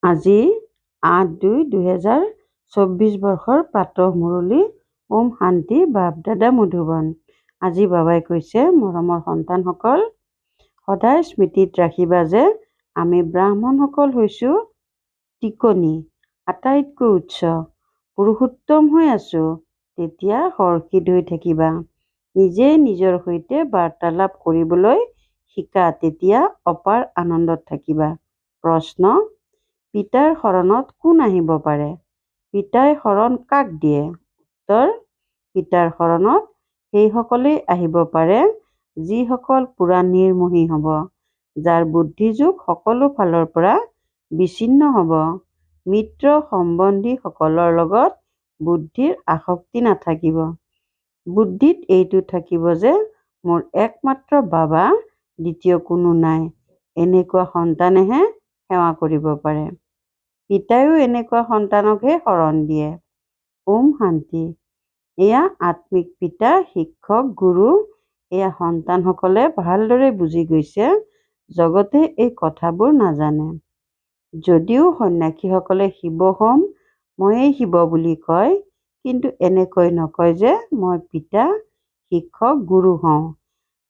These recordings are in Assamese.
আজি 8-2-2024 বৰ্ষৰ প্ৰাতঃ মুৰলী। ওম শান্তি। বাপ দাদা মধুবন। আজি বাবাই কৈছে, মৰমৰ সন্তানসকল, সদায় স্মৃতিত ৰাখিবা যে আমি ব্ৰাহ্মণসকল হৈছোঁ টিকনি, আটাইতকৈ উচ্চ, পুৰুষোত্তম হৈ আছোঁ। তেতিয়া হৰ্ষিত হৈ থাকিবা। নিজেই নিজৰ সৈতে বাৰ্তালাপ কৰিবলৈ শিকা, তেতিয়া অপাৰ আনন্দত থাকিবা। প্ৰশ্ন: পিতাৰ শৰণত কোন আহিব পাৰে? পিতাই শৰণ কাক দিয়ে? উত্তৰ: পিতাৰ শৰণত সেইসকলেই আহিব পাৰে যিসকল পূৰা নিৰ্মোহী হ'ব, যাৰ বুদ্ধিযোগ সকলো ফালৰ পৰা বিচ্ছিন্ন হ'ব। মিত্ৰ সম্বন্ধীসকলৰ লগত বুদ্ধিৰ আসক্তি নাথাকিব। বুদ্ধিত এইটো থাকিব যে মোৰ একমাত্ৰ বাবা, দ্বিতীয় কোনো নাই। এনেকুৱা সন্তানেহে সেৱা কৰিব পাৰে। পিতাইও এনেকুৱা সন্তানকহে শৰণ দিয়ে। ওম শান্তি। এয়া আত্মিক পিতা, শিক্ষক, গুৰু। এয়া সন্তানসকলে ভালদৰে বুজি গৈছে। জগতে এই কথাবোৰ নাজানে। যদিও সন্ন্যাসীসকলে শিৱ হ'ম, ময়েই শিৱ বুলি কয়, কিন্তু এনেকৈ নকয় যে মই পিতা, শিক্ষক, গুৰু হওঁ।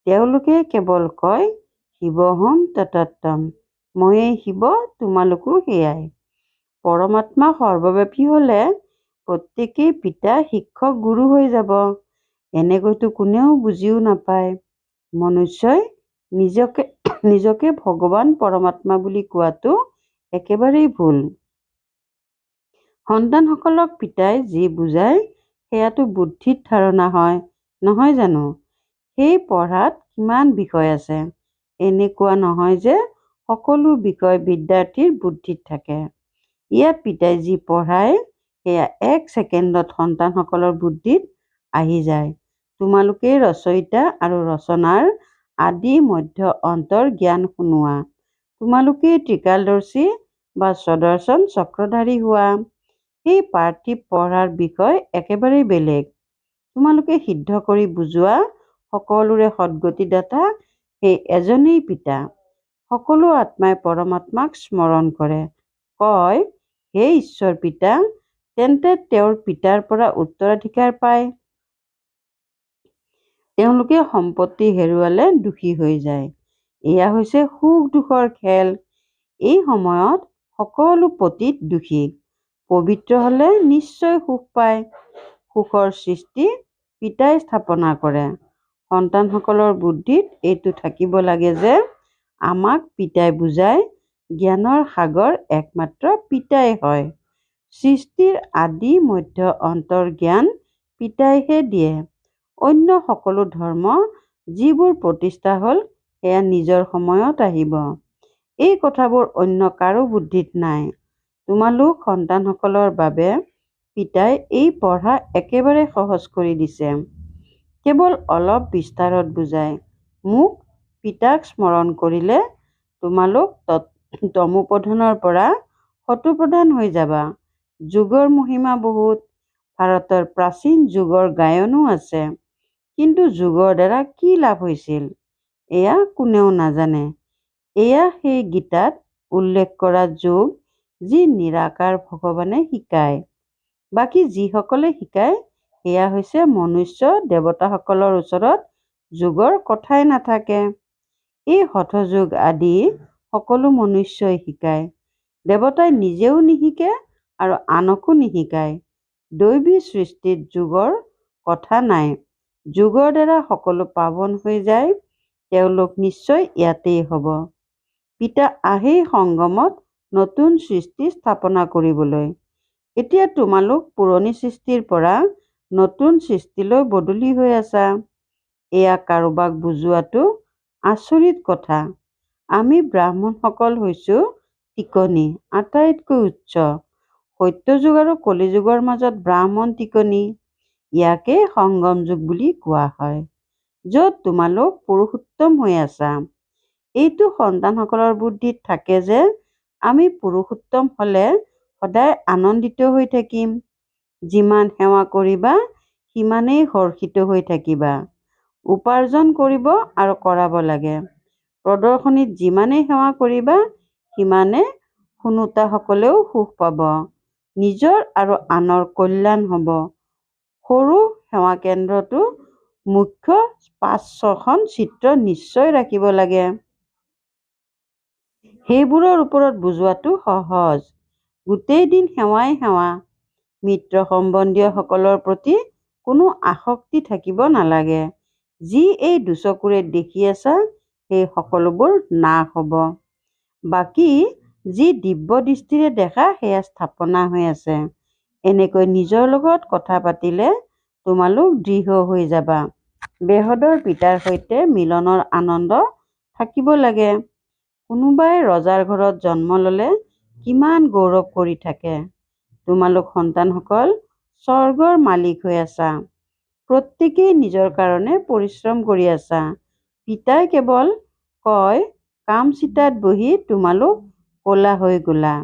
তেওঁলোকে কেৱল কয়, শিৱ হ'ম ততত্তম, ময়েই শিৱ, তোমালোকো সেয়াই। পৰমাত্মা সৰ্বব্যাপী হ'লে প্ৰত্যেকেই পিতা, শিক্ষক, গুৰু হৈ যাব। এনেকৈতো কোনেও বুজিও নাপায়। মনুষ্যই নিজকে ভগৱান পৰমাত্মা বুলি কোৱাটো একেবাৰেই ভুল। সন্তানসকলক পিতাই যি বুজায় সেয়াটো বুদ্ধিত ধাৰণা হয়, নহয় জানো? সেই পঢ়াত কিমান বিষয় আছে। এনেকুৱা নহয় যে সকলো বিষয় বিদ্যাৰ্থীৰ বুদ্ধিত থাকে। ইয়াত পিতাই যি পঢ়ায় সেয়া 1 ছেকেণ্ডত সন্তানসকলৰ বুদ্ধিত আহি যায়। তোমালোকেই ৰচয়িতা আৰু ৰচনাৰ আদি মধ্য অন্তৰ জ্ঞান শুনোৱা। তোমালোকেই ত্ৰিকালদৰ্শী বা স্বদৰ্শন চক্ৰধাৰী হোৱা। সেই পাৰ্থিৱ পঢ়াৰ বিষয় একেবাৰেই বেলেগ। তোমালোকে সিদ্ধ কৰি বুজোৱা সকলোৰে সদ্গতিদাতা সেই এজনেই পিতা। সকলো আত্মাই পৰমাত্মাক স্মৰণ কৰে, কয়, হে ঈশ্বৰ পিতা, তেন্তে তেওঁৰ পিতাৰ পৰা উত্তৰাধিকাৰ পায়। তেওঁলোকে সম্পত্তি হেৰুৱালে দুখী হৈ যায়। এয়া হৈছে সুখ-দুখৰ খেল। এই সময়ত সকলো পতিত দুখী। পবিত্ৰ হ'লে নিশ্চয় সুখ পায়। সুখৰ সৃষ্টি পিতাই স্থাপনা কৰে। সন্তানসকলৰ বুদ্ধিত এইটো থাকিব লাগে যে আমাক পিতাই বুজায়, জ্ঞানৰ সাগৰ একমাত্ৰ পিতাই হয়। সৃষ্টিৰ আদি মধ্য অন্তৰ জ্ঞান পিতাইহে দিয়ে। অন্য সকলো ধৰ্ম যিবোৰ প্ৰতিষ্ঠা হ'ল সেয়া নিজৰ সময়ত আহিব। এই কথাবোৰ অন্য কাৰো বুদ্ধিত নাই। তোমালোক সন্তানসকলৰ বাবে পিতাই এই পঢ়া একেবাৰে সহজ কৰি দিছে। কেৱল অলপ বিস্তাৰত বুজায়। মোক পিতাক স্মৰণ কৰিলে তোমালোক তমোপ্ৰধানৰ পৰা সতোপ্ৰধান হৈ যাবা। যোগৰ মহিমা বহুত। ভাৰতৰ প্ৰাচীন যোগৰ গায়নো আছে। কিন্তু যোগৰ দ্বাৰা কি লাভ হৈছিল, এয়া কোনেও নাজানে। এয়া সেই গীতাত উল্লেখ কৰা যোগ যি নিৰাকাৰ ভগৱানে শিকায়। বাকী যিসকলে শিকায় সেয়া হৈছে মনুষ্য। দেৱতাসকলৰ ওচৰত যোগৰ কথাই নাথাকে। এই হঠযোগ আদি সকলো মনুষ্যই শিকায়। দেৱতাই নিজেও নিশিকে আৰু আনকো নিশিকায়। দৈবী সৃষ্টিত যোগৰ কথা নাই। যোগৰ দ্বাৰা সকলো পাৱন হৈ যায়। তেওঁলোক নিশ্চয় ইয়াতেই হ'ব। পিতা আহেই সংগমত নতুন সৃষ্টি স্থাপনা কৰিবলৈ। এতিয়া তোমালোক পুৰণি সৃষ্টিৰ পৰা নতুন সৃষ্টিলৈ বদলি হৈ আছা। এয়া কাৰোবাক বুজোৱাটো আচৰিত কথা। আমি ব্ৰাহ্মণসকল হৈছোঁ টিকনি, আটাইতকৈ উচ্চ। সত্যযুগ আৰু কলিযুগৰ মাজত ব্ৰাহ্মণ টিকনি। ইয়াকে সংগম যুগ বুলি কোৱা হয়, য'ত তোমালোক পুৰুষোত্তম হৈ আছা। এইটো সন্তানসকলৰ বুদ্ধিত থাকে যে আমি পুৰুষোত্তম হ'লে সদায় আনন্দিত হৈ থাকিম। যিমান সেৱা কৰিবা সিমানেই হৰ্ষিত হৈ থাকিবা। উপাৰ্জন কৰিব আৰু কৰাব লাগে। প্ৰদৰ্শনীত যিমানেই সেৱা কৰিবা সিমানে শুনোতাসকলেও সুখ পাব, নিজৰ আৰু আনৰ কল্যাণ হ'ব। সৰু সেৱা কেন্দ্ৰটো মুখ্য ৫-৬খন চিত্ৰ নিশ্চয় ৰাখিব লাগে। সেইবোৰৰ ওপৰত বুজোৱাটো সহজ। গোটেই দিন সেৱাই সেৱা। মিত্ৰ সম্বন্ধীয়সকলৰ প্ৰতি কোনো আসক্তি থাকিব নালাগে। যি এই দুচকুৰে দেখি আছা সেই সকলোবোৰ নাশ হ'ব। বাকী যি দিব্য দৃষ্টিৰে দেখা সেয়া স্থাপনা হৈ আছে। এনেকৈ নিজৰ লগত কথা পাতিলে তোমালোক দৃঢ় হৈ যাবা। বেহদৰ পিতাৰ সৈতে মিলনৰ আনন্দ থাকিব লাগে। কোনোবাই ৰজাৰ ঘৰত জন্ম ল'লে কিমান গৌৰৱ কৰি থাকে। তোমালোক সন্তানসকল স্বৰ্গৰ মালিক হৈ আছা। প্ৰত্যেকেই নিজৰ কাৰণে পৰিশ্ৰম কৰি আছা। পিতাই কেৱল কয় কাম চিতাত বহি তোমালোক ক'লা হৈ গ'লা।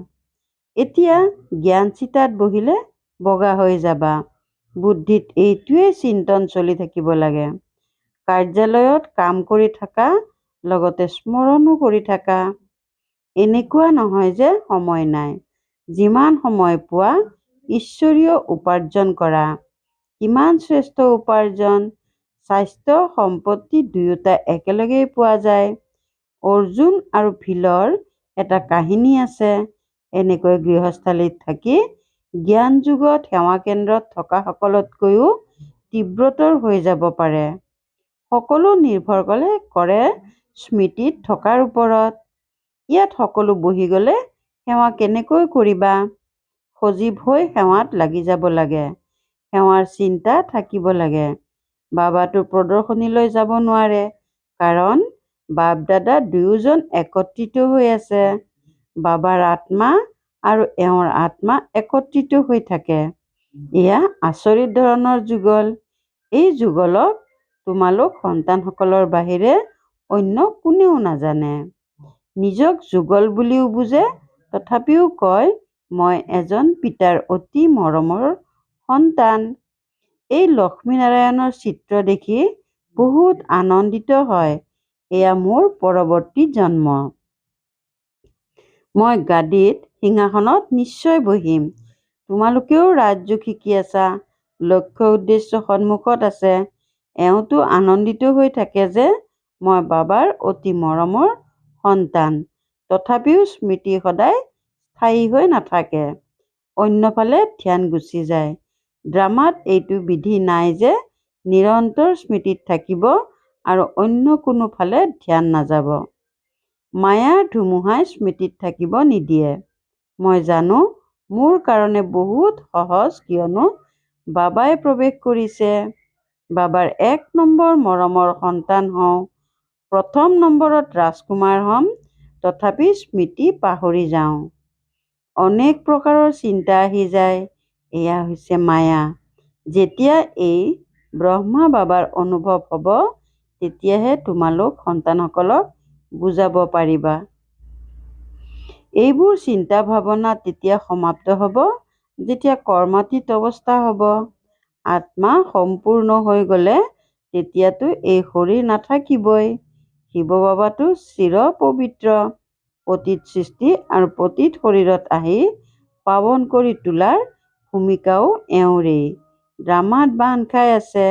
এতিয়া জ্ঞান চিতাত বহিলে বগা হৈ যাবা। বুদ্ধিত এইটোৱেই চিন্তন চলি থাকিব লাগে। কাৰ্যালয়ত কাম কৰি থাকা, লগতে স্মৰণো কৰি থাকা। এনেকুৱা নহয় যে সময় নাই। যিমান সময় পোৱা ঈশ্বৰীয় উপাৰ্জন কৰা। কিমান শ্ৰেষ্ঠ উপাৰ্জন। স্বাস্থ্য সম্পত্তি দুয়োটা একেলগেই পোৱা যায়। অৰ্জুন আৰু ভীলৰ এটা কাহিনী আছে। এনেকৈ গৃহস্থালীত থাকি জ্ঞান যুগত সেৱা কেন্দ্ৰত থকা সকলতকৈও তীব্ৰতৰ হৈ যাব পাৰে। সকলো নিৰ্ভৰ কৰে স্মৃতিত থকাৰ ওপৰত। ইয়াত সকলো বহি গ'লে সেৱা কেনেকৈ কৰিবা? সজীৱ হৈ সেৱাত লাগি যাব লাগে। সেৱাৰ চিন্তা থাকিব লাগে। বাবাটো প্ৰদৰ্শনীলৈ যাব নোৱাৰে, কাৰণ বাপ দাদা দুয়োজন একত্ৰিত হৈ আছে। বাবাৰ আত্মা আৰু এওঁৰ আত্মা একত্ৰিত হৈ থাকে। এয়া আচৰিত ধৰণৰ যুগল। এই যুগলক তোমালোক সন্তানসকলৰ বাহিৰে অন্য কোনেও নাজানে। নিজক যুগল বুলিও বুজে, তথাপিও কয় মই এজন পিতাৰ অতি মৰমৰ সন্তান। এই লক্ষ্মীনাৰায়ণৰ চিত্ৰ দেখি বহুত আনন্দিত হয়। এয়া মোৰ পৰৱৰ্তী জন্ম। মই গাদীত সিংহাসনত নিশ্চয় বহিম। তোমালোকেও ৰাজযোগ শিকি আছা। লক্ষ্য উদ্দেশ্য সন্মুখত আছে। এওঁতো আনন্দিত হৈ থাকে যে মই বাবাৰ অতি মৰমৰ সন্তান। তথাপিও স্মৃতি সদায় স্থায়ী হৈ নাথাকে। অন্যফালে ধ্যান গুচি যায়। ড্ৰামাত এইটো বিধি নাই যে নিৰন্তৰ স্মৃতিত থাকিব আৰু অন্য কোনো ফালে ধ্যান নাযাব। মায়াৰ ধুমুহাই স্মৃতিত থাকিব নিদিয়ে। মই জানো মোৰ কাৰণে বহুত সহজ, কিয়নো বাবাই প্ৰৱেশ কৰিছে। বাবাৰ ১ নম্বৰ মৰমৰ সন্তান হওঁ। প্ৰথম নম্বৰত ৰাজকুমাৰ হ'ম, তথাপি স্মৃতি পাহৰি যাওঁ। অনেক প্ৰকাৰৰ চিন্তা আহি যায়। এয়া হৈছে মায়া। যেতিয়া এই ব্ৰহ্মা বাবাৰ অনুভৱ হ'ব, তেতিয়াহে তোমালোক সন্তানসকলক বুজাব পাৰিবা। এইবোৰ চিন্তা ভাৱনা তেতিয়া সমাপ্ত হ'ব, যেতিয়া কৰ্মাতীত অৱস্থা হ'ব। আত্মা সম্পূৰ্ণ হৈ গ'লে তেতিয়াতো এই শৰীৰ নাথাকিবই। শিৱ বাবাটো চিৰ পবিত্ৰ। পতিত সৃষ্টি আৰু পতিত শৰীৰত আহি পাৱন কৰি তোলাৰ ভূমিকাও এওঁৰেই। ড্ৰামাত বান্ধ খাই আছে।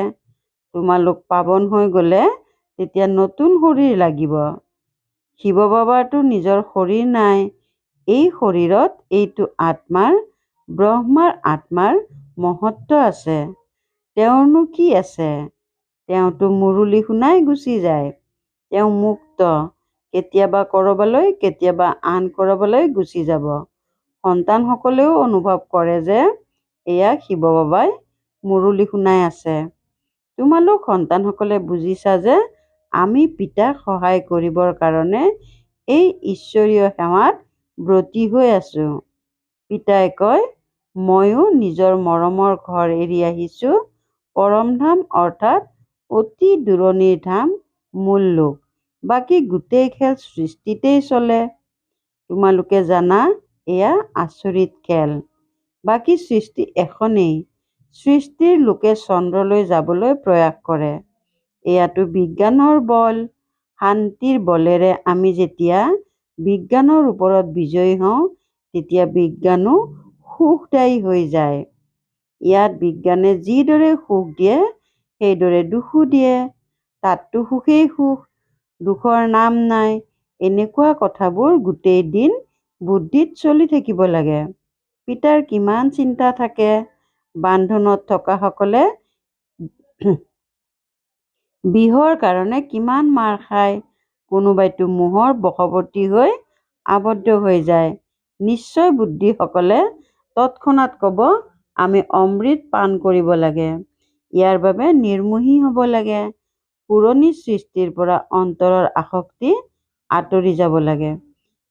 তোমালোক পাৱন হৈ গ'লে তেতিয়া নতুন শৰীৰ লাগিব। শিৱ বাবাৰতো নিজৰ শৰীৰ নাই। এই শৰীৰত এইটো আত্মাৰ, ব্ৰহ্মাৰ আত্মাৰ মহত্ব আছে। তেওঁৰনো কি আছে? তেওঁতো মুৰুলি শুনাই গুচি যায়। তেওঁ মুক্ত। কেতিয়াবা ক'ৰবালৈ, কেতিয়াবা আন ক'ৰবালৈ গুচি যাব। সন্তানসকলেও অনুভৱ কৰে যে এয়া শিৱ বাবাই মুৰুলি শুনাই আছে। তোমালোক সন্তানসকলে বুজিছা যে আমি পিতাক সহায় কৰিবৰ কাৰণে এই ঈশ্বৰীয় সেৱাত ব্ৰতী হৈ আছো। পিতাই কয় ময়ো নিজৰ মৰমৰ ঘৰ এৰি আহিছো। পৰমধাম অৰ্থাৎ অতি দূৰণিৰ ধাম, মূল লোক। বাকী গোটেই খেল সৃষ্টিতেই চলে। তোমালোকে জানা এয়া আচৰিত খেল। বাকী সৃষ্টি এখনেই। সৃষ্টিৰ লোকে চন্দ্ৰলৈ যাবলৈ প্ৰয়াস কৰে। এয়াতো বিজ্ঞানৰ বল। শান্তিৰ বলেৰে আমি যেতিয়া বিজ্ঞানৰ ওপৰত বিজয়ী হওঁ, তেতিয়া বিজ্ঞানো সুখদায়ী হৈ যায়। ইয়াত বিজ্ঞানে যিদৰে সুখ দিয়ে সেইদৰে দুখো দিয়ে। তাততো সুখেই সুখ, দুখৰ নাম নাই, এনেকুৱা কথাবোৰ গোটেই দিন বুদ্ধিত চলি থাকিব লাগে। পিতাৰ কিমান চিন্তা থাকে, বান্ধোনত থকাসকলে বিহৰ কাৰণে কিমান মাৰ খায়, কোনোবাইতো মোহৰ বশৱৰ্তী হৈ আবদ্ধ হৈ যায়। নিশ্চয় বুদ্ধিসকলে তৎক্ষণাৎ ক'ব, আমি অমৃত পান কৰিব লাগে, ইয়াৰ বাবে নিৰ্মোহী হ'ব লাগে, পুৰণি সৃষ্টিৰ পৰা অন্তৰৰ আসক্তি আঁতৰি যাব লাগে।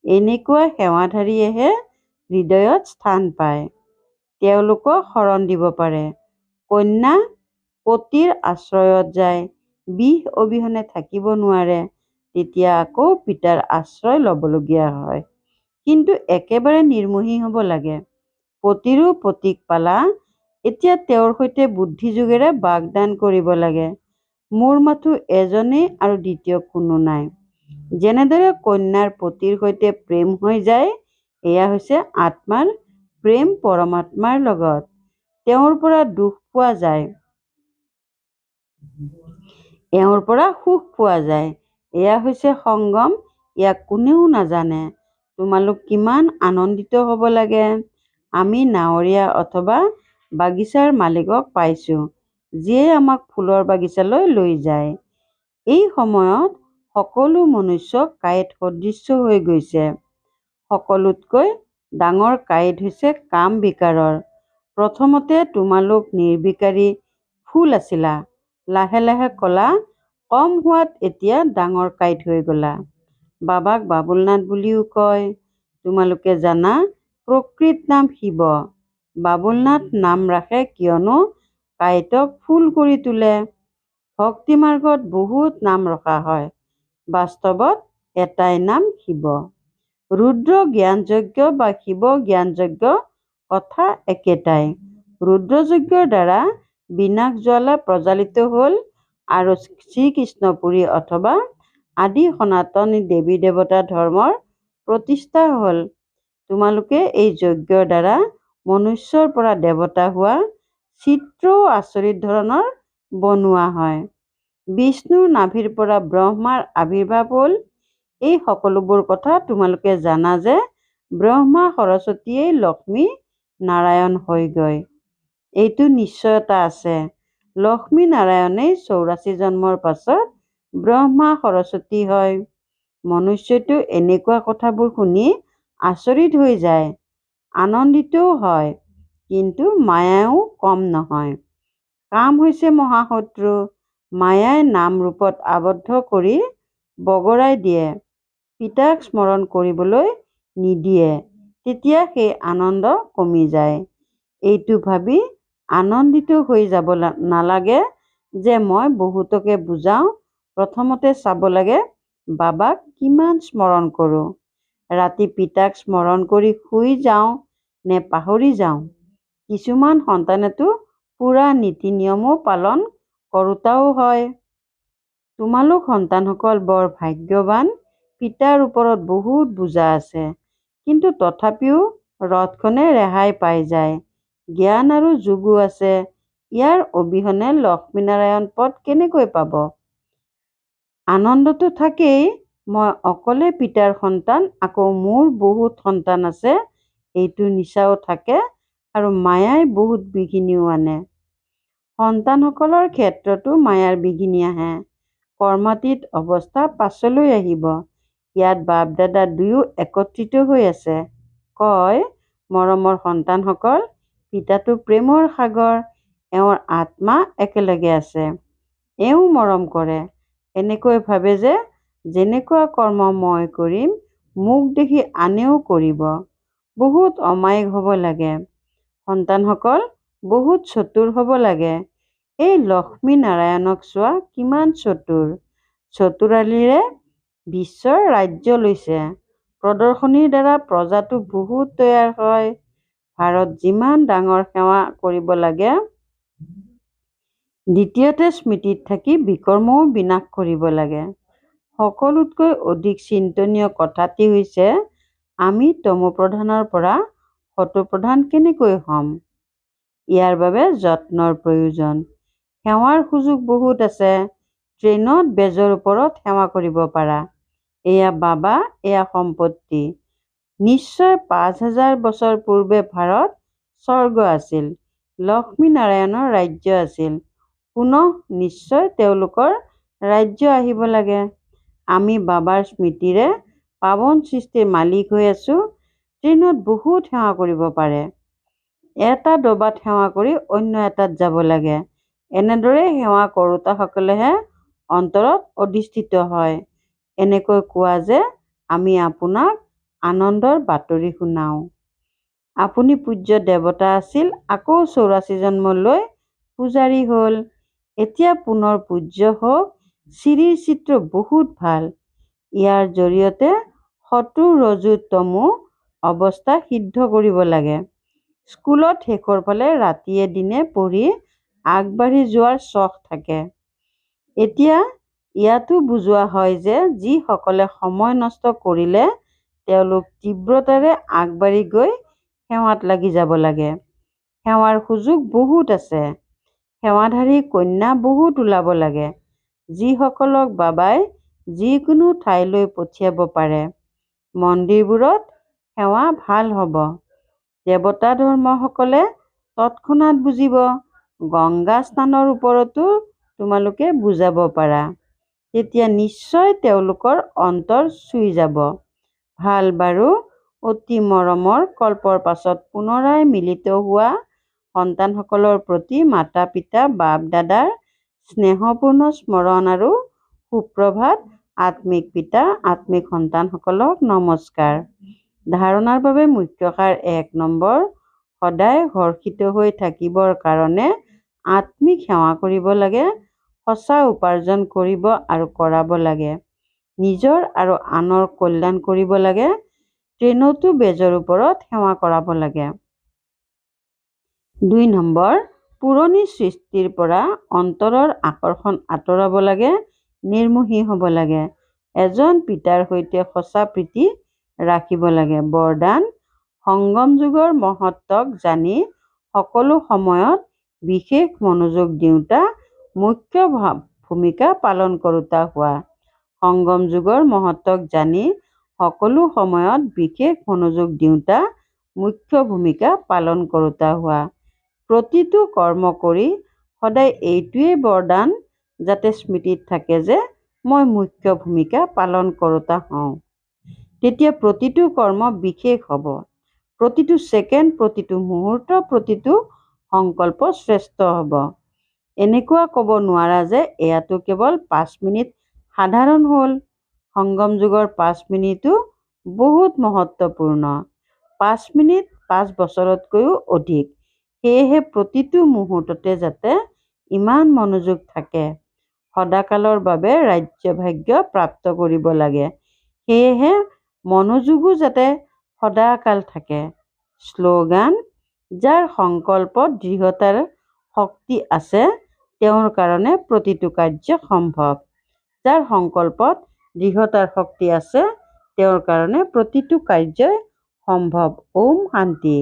এনেকুৱা সেৱাধাৰীয়েহে হৃদয়ত স্থান পায়। তেওঁলোকক শৰণ দিব পাৰে। কন্যা পতিৰ আশ্ৰয়ত যায়, বিহ অবিহনে থাকিব নোৱাৰে, তেতিয়া আকৌ পিতাৰ আশ্ৰয় ল'বলগীয়া হয়। কিন্তু একেবাৰে নিৰ্মোহী হ'ব লাগে। পতিৰো পতিক পালা, এতিয়া তেওঁৰ সৈতে বুদ্ধিযোগেৰে বাগদান কৰিব লাগে। মোৰ মাথো এজনেই আৰু দ্বিতীয় কোনো নাই। যেনেদৰে কন্যাৰ পতিৰ সৈতে প্ৰেম হৈ যায়, এয়া হৈছে আত্মাৰ প্ৰেম পৰমাত্মাৰ লগত। তেওঁৰ পৰা দুখ পোৱা যায়, এওঁৰ পৰা সুখ পোৱা যায়। এয়া হৈছে সংগম, ইয়াক কোনেও নাজানে। তোমালোক কিমান আনন্দিত হ'ব লাগে। আমি নাৱৰীয়া অথবা বাগিচাৰ মালিকক পাইছোঁ, যিয়ে আমাক ফুলৰ বাগিচালৈ লৈ যায়। এই সময়ত সকলো মনুষ্য কাঁইট সদৃশ হৈ গৈছে। সকলোতকৈ ডাঙৰ কাঁইট হৈছে কাম বিকাৰৰ। প্ৰথমতে তোমালোক নিৰ্বিকাৰী ফুল আছিলা, লাহে লাহে ক'লা, কম হোৱাত এতিয়া ডাঙৰ কাঁইট হৈ গ'লা। বাবাক বাবুলনাথ বুলিও কয়। তোমালোকে জানা প্ৰকৃত নাম শিৱ। বাবুলনাথ নাম ৰাখে কিয়নো কাঁইটক ফুল কৰি তোলে। ভক্তি মাৰ্গত বহুত নাম ৰখা হয়, বাস্তৱত এটাই নাম শিৱ। ৰুদ্ৰ জ্ঞানযজ্ঞ বা শিৱ জ্ঞানযজ্ঞ কথা একেটাই। ৰুদ্ৰযজ্ঞৰ দ্বাৰা বিনাশ জ্বালা প্ৰজ্বালিত হ'ল আৰু শ্ৰীকৃষ্ণপুৰী অথবা আদি সনাতনী দেৱী দেৱতা ধৰ্মৰ প্ৰতিষ্ঠা হ'ল। তোমালোকে এই যজ্ঞৰ দ্বাৰা মনুষ্যৰ পৰা দেৱতা হোৱা চিত্ৰও আচৰিত ধৰণৰ বনোৱা হয়। বিষ্ণুৰ নাভিৰ পৰা ব্ৰহ্মাৰ আবিৰ্ভাৱ হ'ল। এই সকলোবোৰ কথা তোমালোকে জানা যে ব্ৰহ্মা সৰস্বতীয়েই লক্ষ্মী নাৰায়ণ হয়গৈ। এইটো নিশ্চয়তা আছে। লক্ষ্মী নাৰায়ণেই 84 জন্মৰ পাছত ব্ৰহ্মা সৰস্বতী হয়। মনুষ্যটো এনেকুৱা কথাবোৰ শুনি আচৰিত হৈ যায়, আনন্দিতও হয়, কিন্তু মায়াও কম নহয়। কাম হৈছে মহাশত্ৰু। মায়াই নাম ৰূপত আবদ্ধ কৰি বগৰাই দিয়ে, পিতাক স্মৰণ কৰিবলৈ নিদিয়ে, তেতিয়া সেই আনন্দ কমি যায়। এইটো ভাবি আনন্দিত হৈ যাব নালাগে যে মই বহুতকে বুজাওঁ। প্ৰথমতে চাব লাগে বাবাক কিমান স্মৰণ কৰোঁ। ৰাতি পিতাক স্মৰণ কৰি শুই যাওঁ নে পাহৰি যাওঁ। কিছুমান সন্তানেতো পুৰা নীতি নিয়মো পালন কৰোতাও হয়। তোমালোক সন্তানসকল বৰ ভাগ্যৱান। পিতাৰ ওপৰত বহুত বোজা আছে, কিন্তু তথাপিও ৰথখনে ৰেহাই পাই যায়। জ্ঞান আৰু যোগো আছে। ইয়াৰ অবিহনে লক্ষ্মীনাৰায়ণ পদ কেনেকৈ পাব? আনন্দটো থাকেই। মই অকলে পিতাৰ সন্তান, আকৌ মোৰ বহুত সন্তান আছে, এইটো নিচাও থাকে আৰু মায়াই বহুত বিঘিনিও আনে। সন্তানসকলৰ ক্ষেত্ৰতো মায়াৰ বিঘিনি আহে। কৰ্মাতীত অৱস্থা পাছলৈ আহিব। ইয়াত বাপ দাদা দুয়ো একত্ৰিত হৈ আছে। কয়, মৰমৰ সন্তানসকল, পিতাটো প্ৰেমৰ সাগৰ, এওঁৰ আত্মা একেলগে আছে। এওঁ মৰম কৰে। এনেকৈ ভাবে যে যেনেকুৱা কৰ্ম মই কৰিম, মোক দেখি আনেও কৰিব। বহুত অমায়িক হ'ব লাগে। সন্তানসকল বহুত চতুৰ হ'ব লাগে। এই লক্ষ্মী নাৰায়ণক চোৱা কিমান চতুৰ। চতুৰালিৰে বিশ্বৰ ৰাজ্য লৈছে। প্ৰদৰ্শনীৰ দ্বাৰা প্ৰজাটো বহুত তৈয়াৰ হয়। ভাৰত যিমান ডাঙৰ সেৱা কৰিব লাগে, দ্বিতীয়তে স্মৃতিত থাকি বিকৰ্মও বিনাশ কৰিব লাগে। সকলোতকৈ অধিক চিন্তনীয় কথাটি হৈছে আমি তমোপ্ৰধানৰ পৰা সতোপ্ৰধান কেনেকৈ হ'ম? ইয়াৰ বাবে যত্নৰ প্ৰয়োজন। সেৱাৰ সুযোগ বহুত আছে। ট্ৰেইনত বেজৰ ওপৰত সেৱা কৰিব পাৰা। এয়া বাবা, এয়া সম্পত্তি। নিশ্চয় ৫,০০০ বছৰ পূৰ্বে ভাৰত স্বৰ্গ আছিল। লক্ষ্মীনাৰায়ণৰ ৰাজ্য আছিল। পুনঃ নিশ্চয় তেওঁলোকৰ ৰাজ্য আহিব লাগে। আমি বাবাৰ স্মৃতিৰে পাৱন সৃষ্টিৰ মালিক হৈ আছো। ট্ৰেইনত বহুত সেৱা কৰিব পাৰে। এটা ডবাত সেৱা কৰি অন্য এটাত যাব লাগে। এনেদৰে সেৱা কৰোঁতাসকলেহে অন্তৰত অধিষ্ঠিত হয়। এনেকৈ কোৱা যে আমি আপোনাক আনন্দৰ বাতৰি শুনাওঁ। আপুনি পূজ্য দেৱতা আছিল, আকৌ ৮৪ জন্ম লৈ পূজাৰী হ'ল। এতিয়া পুনৰ পূজ্য হওক। শ্ৰীৰ চিত্ৰ বহুত ভাল। ইয়াৰ জৰিয়তে সতো ৰজো তমো অৱস্থা সিদ্ধ কৰিব লাগে। স্কুলত শেষৰ ফালে ৰাতিয়ে দিনে পঢ়ি আগবাঢ়ি যোৱাৰ চখ থাকে। এতিয়া ইয়াতো বুজোৱা হয় যে যিসকলে সময় নষ্ট কৰিলে তেওঁলোক তীব্ৰতাৰে আগবাঢ়ি গৈ সেৱাত লাগি যাব লাগে। সেৱাৰ সুযোগ বহুত আছে। সেৱাধাৰী কন্যা বহুত ওলাব লাগে, যিসকলক বাবাই যিকোনো ঠাইলৈ পঠিয়াব পাৰে। মন্দিৰবোৰত সেৱা ভাল হ'ব। দেৱতা ধৰ্মসকলে তৎক্ষণাৎ বুজিব। গংগা স্নানৰ ওপৰতো তোমালোকে বুজাব পাৰা। তেতিয়া নিশ্চয় তেওঁলোকৰ অন্তৰ চুই যাব। ভাল বাৰু। অতি মৰমৰ কল্পৰ পাছত পুনৰাই মিলিত হোৱা সন্তানসকলৰ প্ৰতি মাতা-পিতা, বাপ-দাদাৰ স্নেহপূৰ্ণ স্মৰণ আৰু সুপ্ৰভাত। আত্মিক পিতা, আত্মিক সন্তানসকলক নমস্কাৰ। ধাৰণাৰ বাবে মুখ্য সাৰ ১ নম্বৰ, সদায় হৰ্ষিত হৈ থাকিবৰ কাৰণে আত্মিক সেৱা কৰিব লাগে, সঁচা উপাৰ্জন কৰিব আৰু কৰাব লাগে, নিজৰ আৰু আনৰ কল্যাণ কৰিব লাগে, ট্ৰেইনতো বেজৰ ওপৰত সেৱা কৰাব লাগে। ২ নম্বৰ, পুৰণি সৃষ্টিৰ পৰা অন্তৰৰ আকৰ্ষণ আঁতৰাব লাগে, নিৰ্মোহী হ'ব লাগে। এজন পিতাৰ সৈতে সঁচা প্ৰীতি ৰাখিব লাগে। বৰদান, সংগম যুগৰ মহত্বক জানি সকলো সময়ত বিশেষ মনোযোগ দিওঁতা, মুখ্য ভূমিকা পালন কৰোঁতা হোৱা। সংগম যুগৰ মহত্বক জানি সকলো সময়ত বিশেষ মনোযোগ দিওঁতা, মুখ্য ভূমিকা পালন কৰোঁতা হোৱা। প্ৰতিটো কৰ্ম কৰি সদায় এইটোৱেই বৰদান যাতে স্মৃতিত থাকে যে মই মুখ্য ভূমিকা পালন কৰোঁতা হওঁ। তেতিয়া প্ৰতিটো কৰ্ম বিশেষ হ'ব। প্ৰতিটো ছেকেণ্ড, প্ৰতিটো মুহূৰ্ত, প্ৰতিটো সংকল্প শ্ৰেষ্ঠ হ'ব। এনেকুৱা ক'ব নোৱাৰা যে এয়াতো কেৱল ৫ মিনিট সাধাৰণ হ'ল। সংগম যুগৰ ৫ মিনিটো বহুত মহত্বপূৰ্ণ। ৫ মিনিট ৫ বছৰতকৈও অধিক। সেয়েহে প্ৰতিটো মুহূৰ্ততে যাতে ইমান মনোযোগ থাকে। সদাকালৰ বাবে ৰাজ্যভাগ্য প্ৰাপ্ত কৰিব লাগে। সেয়েহে মনোযোগো যাতে সদাকাল থাকে। শ্লোগান: যাৰ সংকল্পত দৃঢ়তাৰ শক্তি আছে তেওঁৰ কাৰণে প্ৰতিটো কাৰ্য সম্ভৱ। যাৰ সংকল্পত দৃঢ়তাৰ শক্তি আছে তেওঁৰ কাৰণে প্ৰতিটো কাৰ্যই সম্ভৱ। ওম শান্তি।